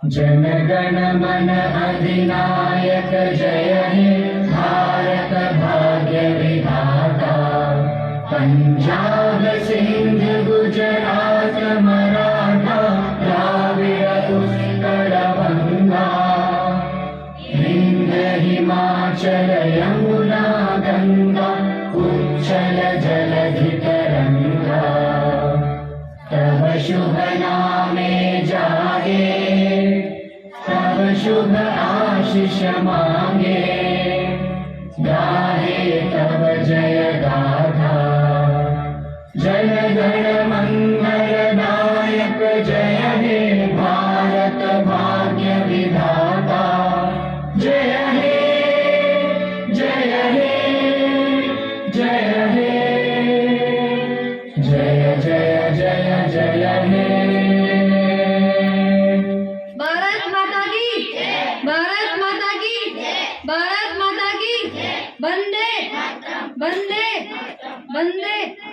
जन गण मन अधिनायक जय हे भारत भाग्य विधाता। पंजाब सिंध गुजरात मराठा द्राविड़ उत्कल बंगा। विंध्य हिमाचल यमुना गंगा उच्चल जलधि तरंगा। तब शुभ नामे जागे तब शुभ आशीष मांगे। गाहे तब जय गाथा जन गण मंगल नायक जय हे भारत भाग्य विधाता। जय हे जय हे जय हे जय जय जय जय हे। भारत माता की भारत माता की भारत माता की वंदे वंदे वंदे।